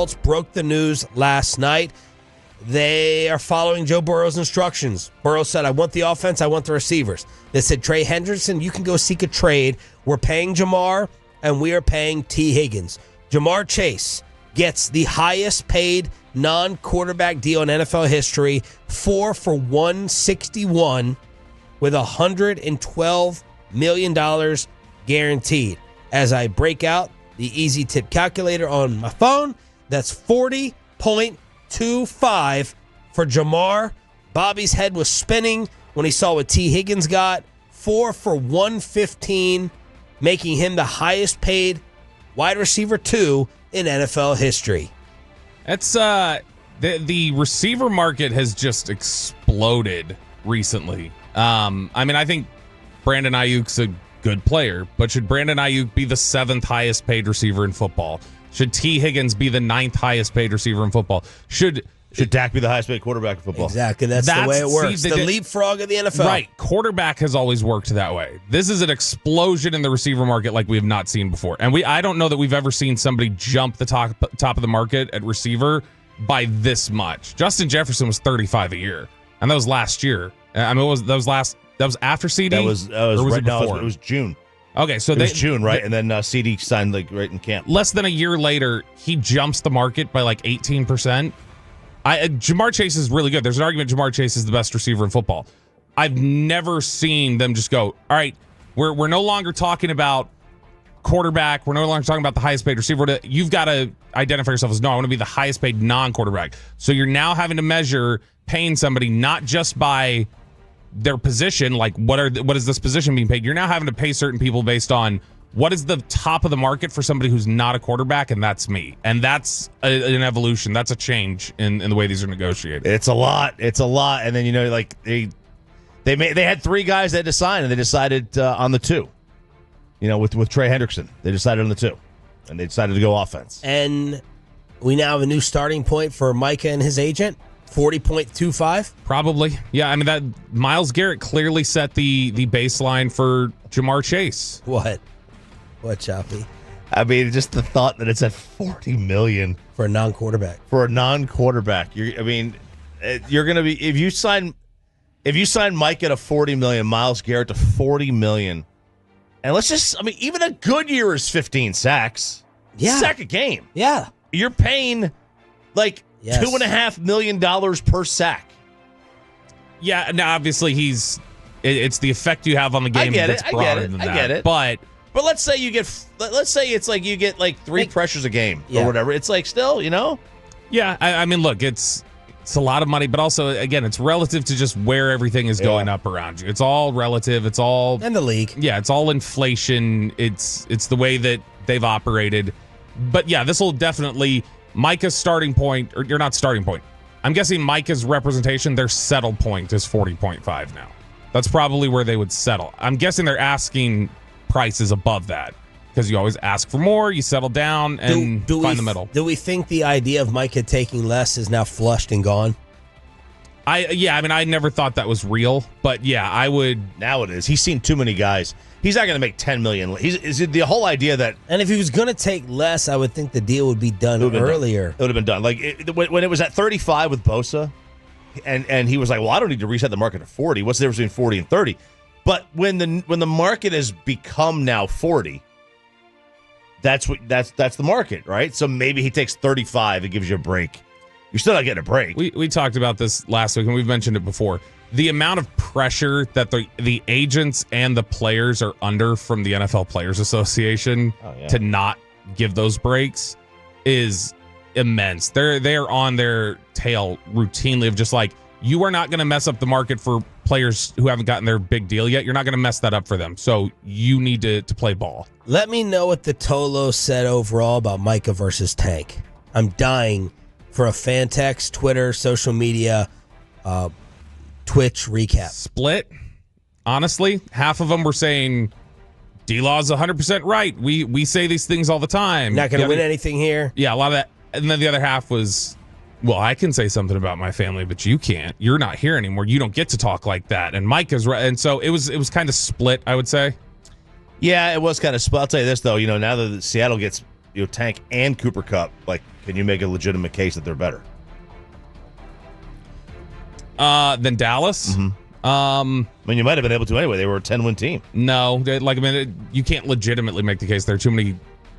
Colts broke the news last night. They are following Joe Burrow's instructions. Burrow said, I want the offense, I want the receivers. They said, Trey Hendrickson, you can go seek a trade. We're paying Jamar, and we are paying Tee Higgins. Jamarr Chase gets the highest paid non-quarterback deal in NFL history, 4 for $161 with $112 million guaranteed. As I break out the easy tip calculator on my phone, that's 40.25 for Jamar. Bobby's head was spinning when he saw what Tee Higgins got, 4 for $115, making him the highest paid wide receiver 2 in NFL history. That's the receiver market has just exploded recently. I think Brandon Ayuk's a good player, but should Brandon Ayuk be the 7th highest paid receiver in football? Should Tee Higgins be the 9th highest paid receiver in football? Should Dak be the highest paid quarterback in football? Exactly. That's the way it works. The leapfrog of the NFL. Right. Quarterback has always worked that way. This is an explosion in the receiver market like we have not seen before. And I don't know that we've ever seen somebody jump the top of the market at receiver by this much. Justin Jefferson was 35 a year. And that was last year. That was after CD? That was right now. It was June. Okay, so it was June, right? And then CD signed right in camp. Less than a year later, he jumps the market by 18%. Jamarr Chase is really good. There's an argument Jamarr Chase is the best receiver in football. I've never seen them just go, all right, we're no longer talking about quarterback. We're no longer talking about the highest paid receiver. You've got to identify yourself as, no, I want to be the highest paid non-quarterback. So you're now having to measure paying somebody not just by their position, like what is this position being paid? You're now having to pay certain people based on what is the top of the market for somebody who's not a quarterback, and that's me. And that's an evolution. That's a change in the way these are negotiated. It's a lot. And then they had 3 guys they had to sign, and they decided on the 2. With Trey Hendrickson, they decided on the 2, and they decided to go offense. And we now have a new starting point for Micah and his agent. 40.25? Probably. Yeah, that Myles Garrett clearly set the baseline for Jamarr Chase. What, Choppy? Just the thought that it's at $40 million for a non-quarterback. You're going to be if you sign Mike at a $40 million, Myles Garrett to $40 million, and let's just even a good year is 15 sacks. Yeah, sack a game. Yeah, you're paying $2.5 million per sack. Yeah, now obviously it's the effect you have on the game that's broader than that. I get it. But let's say you get 3 pressures a game or whatever. It's still, Yeah, look, it's a lot of money, but also again, it's relative to just where everything is going up around you. It's all relative. It's all and the league. Yeah, it's all inflation. It's the way that they've operated. But yeah, this will definitely Micah's starting point, or you're not starting point. I'm guessing Micah's representation, their settle point is 40.5 now. That's probably where they would settle. I'm guessing they're asking prices above that because you always ask for more, you settle down, and find the middle. Do we think the idea of Micah taking less is now flushed and gone? I never thought that was real, but yeah, I would. Now it is. He's seen too many guys. He's not going to make $10 million. Is the whole idea that? And if he was going to take less, I would think the deal would be done earlier. It would have been done. When it was at 35 with Bosa, and he was like, "Well, I don't need to reset the market to 40. What's the difference between 40 and 30?" But when the market has become now 40, that's the market, right? So maybe he takes 35. It gives you a break. You're still not getting a break. We talked about this last week, and we've mentioned it before. The amount of pressure that the agents and the players are under from the NFL Players Association to not give those breaks is immense. They are on their tail routinely of just you are not going to mess up the market for players who haven't gotten their big deal yet. You're not going to mess that up for them. So you need to play ball. Let me know what the Tolo said overall about Micah versus Tank. I'm dying for a fan text, Twitter, social media, Twitch recap. Split. Honestly, half of them were saying D-Law's 100% right. We say these things all the time. Not going to win anything here. Yeah, a lot of that. And then the other half was, well, I can say something about my family, but you can't. You're not here anymore. You don't get to talk like that. And Mike is right. And so it was kind of split, I would say. Yeah, it was kind of split. I'll tell you this, though. Now that Seattle gets Tank and Cooper Kupp, like, can you make a legitimate case that they're better? Than Dallas? Mm-hmm. I mean, you might have been able to anyway. They were a 10-win team. No, you can't legitimately make the case. There are too many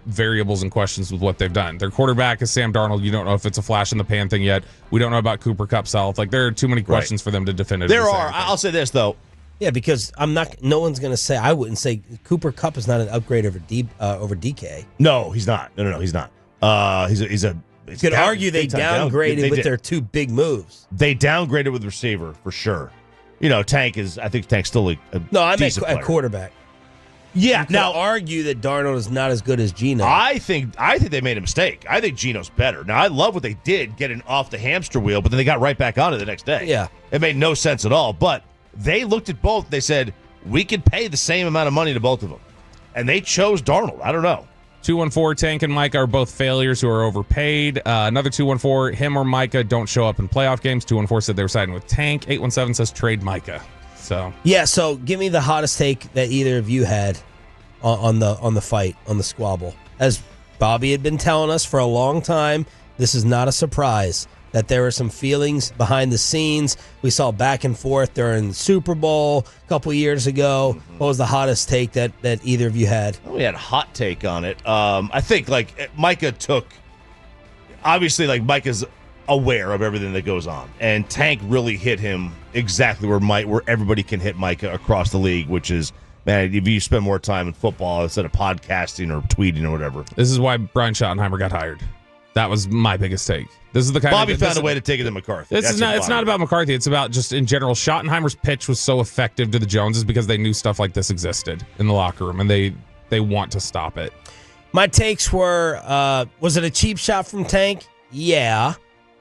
variables and questions with what they've done. Their quarterback is Sam Darnold. You don't know if it's a flash in the pan thing yet. We don't know about Cooper Kupp's health. Like, there are too many questions for them to definitively There say are. anything. I'll say this, though. Yeah, because no one's going to say, I wouldn't say Cooper Kupp is not an upgrade over DK. No, he's not. No, he's not. He's a. You could argue they downgraded with their two big moves. They downgraded with receiver for sure. I think Tank's still a No, I meant decent at player. quarterback. Yeah, You could argue that Darnold is not as good as Geno. I think they made a mistake. I think Geno's better. Now, I love what they did getting off the hamster wheel, but then they got right back on it the next day. Yeah. It made no sense at all. But they looked at both. They said, we could pay the same amount of money to both of them. And they chose Darnold. I don't know. 214, Tank and Micah are both failures who are overpaid. Another 214, him or Micah don't show up in playoff games. 214 said they were siding with Tank. 817 says trade Micah. So give me the hottest take that either of you had on the fight, on the squabble. As Bobby had been telling us for a long time, this is not a surprise that there were some feelings behind the scenes. We saw back and forth during the Super Bowl a couple years ago. What was the hottest take that either of you had? We had a hot take on it. I think, Micah obviously, Micah's aware of everything that goes on. And Tank really hit him exactly where everybody can hit Micah across the league, which is, man, if you spend more time in football instead of podcasting or tweeting or whatever. this is why Brian Schottenheimer got hired. That was my biggest take. This is the kind Bobby of found a way to take it to McCarthy. It's not about McCarthy. It's about just in general. Schottenheimer's pitch was so effective to the Joneses because they knew stuff like this existed in the locker room, and they want to stop it. My takes were, was it a cheap shot from Tank? Yeah.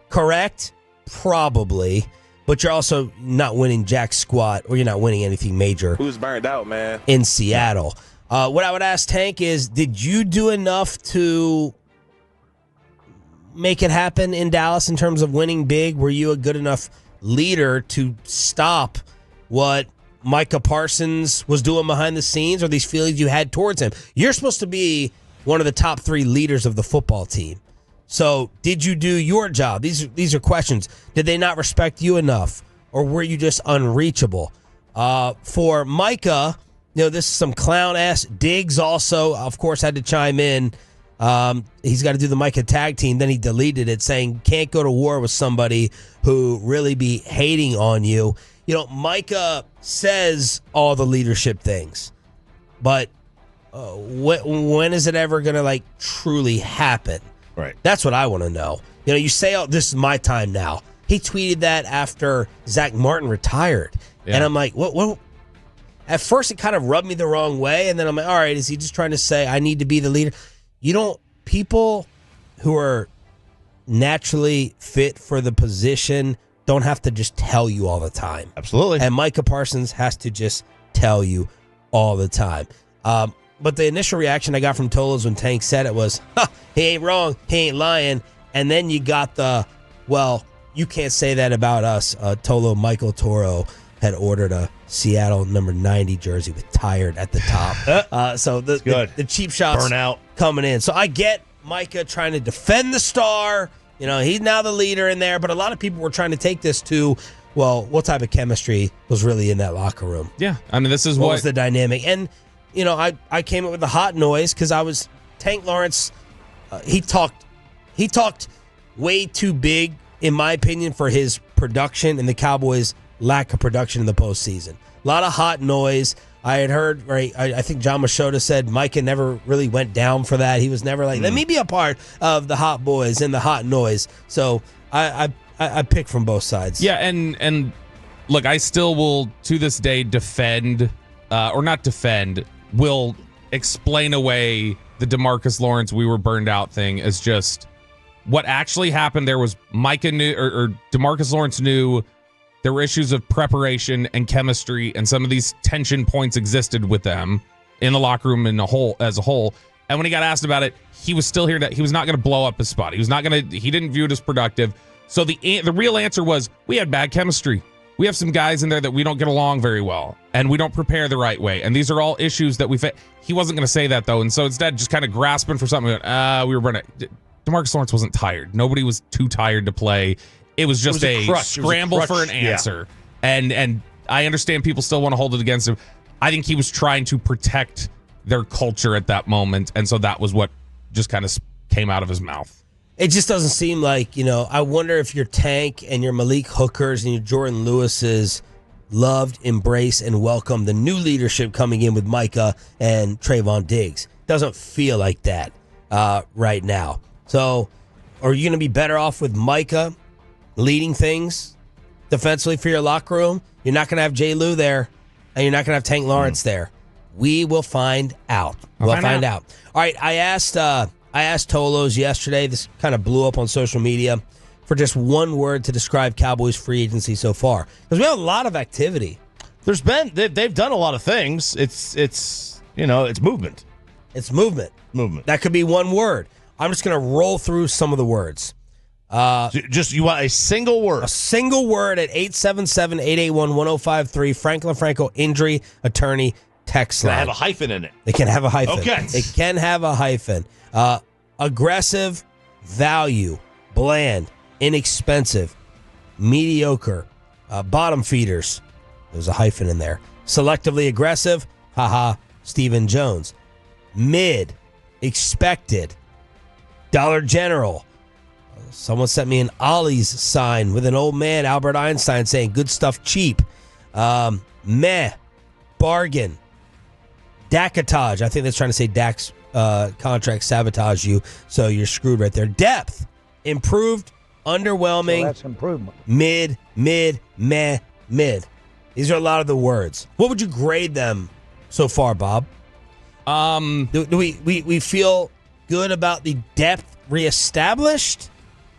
Correct? Probably. But you're also not winning jack squat, or you're not winning anything major. Who's burned out, man? In Seattle. What I would ask Tank is, did you do enough to make it happen in Dallas in terms of winning big? Were you a good enough leader to stop what Micah Parsons was doing behind the scenes, or these feelings you had towards him? You're supposed to be one of the top 3 leaders of the football team. So did you do your job? These are questions. Did they not respect you enough, or were you just unreachable? For Micah, this is some clown-ass. Diggs also, of course, had to chime in. He's got to do the Micah tag team. Then he deleted it, saying can't go to war with somebody who really be hating on you. Micah says all the leadership things, but when is it ever going to truly happen? Right. That's what I want to know. You say, oh, this is my time now. He tweeted that after Zach Martin retired. Yeah. And I'm like, what? At first, it kind of rubbed me the wrong way. And then I'm like, all right, is he just trying to say I need to be the leader? People who are naturally fit for the position don't have to just tell you all the time. Absolutely. And Micah Parsons has to just tell you all the time. But the initial reaction I got from Tolos when Tank said it was, he ain't wrong, he ain't lying. And then you got well, you can't say that about us. Tolo Michael Toro had ordered a Seattle number 90 jersey with tired at the top. So the cheap shots Burnout coming in. So I get Micah trying to defend the star. He's now the leader in there. But a lot of people were trying to take this to, well, what type of chemistry was really in that locker room? Yeah. I mean, this is what was the dynamic. And, I came up with the hot noise because Tank Lawrence, he talked way too big, in my opinion, for his production and the Cowboys' lack of production in the postseason. A lot of hot noise. I had heard, right? I think John Machota said Micah never really went down for that. He was never like, let me be a part of the hot boys and the hot noise. So I pick from both sides. Yeah, and look, I still will to this day defend, or not defend, will explain away the DeMarcus Lawrence we were burned out thing as just what actually happened. There was Micah knew, or DeMarcus Lawrence knew there were issues of preparation and chemistry, and some of these tension points existed with them in the locker room as a whole. And when he got asked about it, he was still here that he was not going to blow up his spot. He didn't view it as productive. So the real answer was we had bad chemistry. we have some guys in there that we don't get along very well, and we don't prepare the right way. And these are all issues that he wasn't going to say that, though. And so instead, just kind of grasping for something. We were running. DeMarcus Lawrence wasn't tired. Nobody was too tired to play. It was just a scramble for an answer. Yeah. And I understand people still want to hold it against him. I think he was trying to protect their culture at that moment. And so that was what just kind of came out of his mouth. It just doesn't seem like, I wonder if your Tank and your Malik Hookers and your Jordan Lewises loved, embraced, and welcomed the new leadership coming in with Micah and Trayvon Diggs. Doesn't feel like that right now. So are you going to be better off with Micah leading things defensively for your locker room? You're not going to have Jay Lou there, and you're not going to have Tank Lawrence there. We will find out. We'll find out. All right, I asked Tolos yesterday. This kind of blew up on social media for just one word to describe Cowboys free agency so far, because we have a lot of activity. They've done a lot of things. It's movement. It's movement. Movement. That could be one word. I'm just going to roll through some of the words. You want a single word? A single word at 877-881-1053. Franklin Franco injury attorney text line. Can have a hyphen in it. It can have a hyphen. Okay. It can have a hyphen. Aggressive, value, bland, inexpensive, mediocre, bottom feeders. There's a hyphen in there. Selectively aggressive, haha, Stephen Jones. Mid, expected, Dollar General. Someone sent me an Ollie's sign with an old man, Albert Einstein, saying good stuff cheap. Meh, bargain, Dakotage. I think that's trying to say Dak's contract sabotage you, so you're screwed right there. Depth, improved, underwhelming. So that's improvement. Mid, meh, mid. These are a lot of the words. What would you grade them so far, Bob? Do we feel good about the depth reestablished?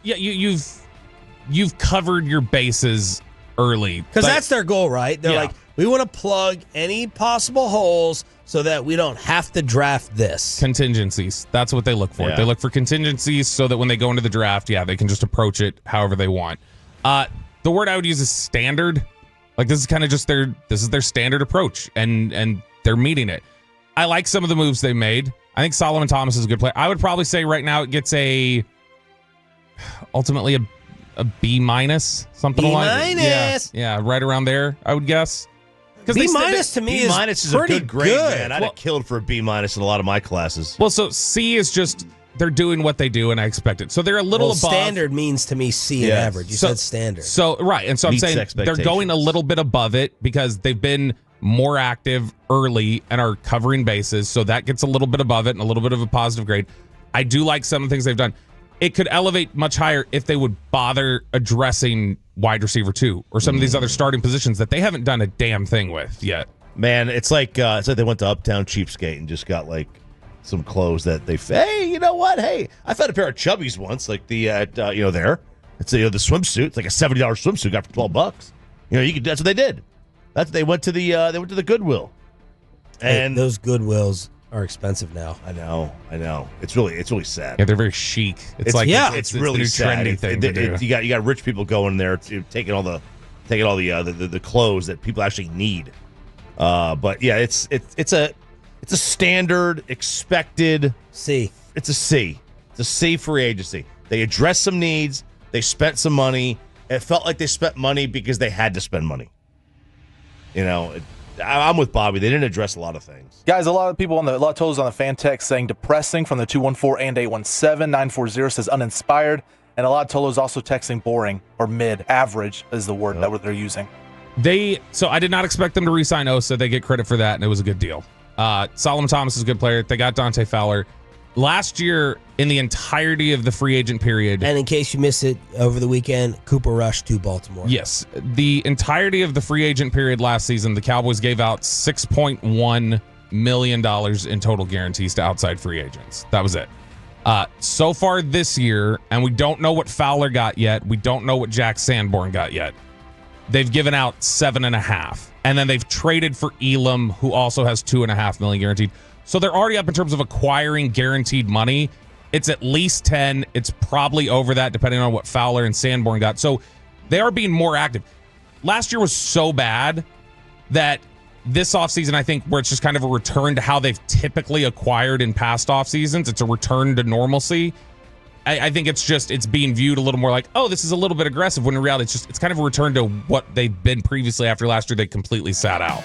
Yeah, you've covered your bases early. Because that's their goal, right? They're like, we want to plug any possible holes so that we don't have to draft this. Contingencies. That's what they look for. Yeah. They look for contingencies so that when they go into the draft, they can just approach it however they want. The word I would use is standard. Like, this is kind of just their standard approach, and they're meeting it. I like some of the moves they made. I think Solomon Thomas is a good player. I would probably say right now it gets ultimately a B minus, something like that. Yeah, right around there, I would guess. Because B minus to me B minus is a good grade, man. I'd have killed for a B minus in a lot of my classes. Well, so C is just they're doing what they do, and I expect it. So they're a little above. Standard means to me C and average. You said standard. So right, and so I'm saying they're going a little bit above it because they've been more active early and are covering bases. So that gets a little bit above it and a little bit of a positive grade. I do like some of the things they've done. It could elevate much higher if they would bother addressing wide receiver 2 or some of these other starting positions that they haven't done a damn thing with yet. Man, it's like they went to Uptown Cheapskate and just got like some clothes that hey, you know what? Hey, I found a pair of Chubbies once, like there. It's the swimsuit. It's like a $70 swimsuit got for $12. That's what they did. They went to the Goodwill, and those Goodwills are expensive now. I know. It's really sad. Yeah, they're very chic. It's really the sad. trendy thing to do. You got rich people going there to taking all the clothes that people actually need. But yeah, it's a standard expected C. It's a C. It's a C free agency. They addressed some needs. They spent some money. It felt like they spent money because they had to spend money. I'm with Bobby. They didn't address a lot of things. Guys, a lot of totals on the fan text saying depressing from the 214 and 817. 940 says uninspired. And a lot of tolos also texting boring or mid. Average is the word that they're using. So I did not expect them to re-sign Osa. They get credit for that, and it was a good deal. Solomon Thomas is a good player. They got Dante Fowler. Last year, in the entirety of the free agent period. And in case you missed it over the weekend, Cooper Rush to Baltimore. Yes. The entirety of the free agent period last season, the Cowboys gave out $6.1 million in total guarantees to outside free agents. That was it. So far this year, and we don't know what Fowler got yet. We don't know what Jack Sanborn got yet. They've given out $7.5 million. And then they've traded for Elam, who also has $2.5 million guaranteed. So they're already up in terms of acquiring guaranteed money. It's at least 10. It's probably over that, depending on what Fowler and Sanborn got. So they are being more active. last year was so bad that this offseason, I think, where it's just kind of a return to how they've typically acquired in past off seasons, it's a return to normalcy. I think it's being viewed a little more like, oh, this is a little bit aggressive, when in reality it's kind of a return to what they've been previously after last year they completely sat out.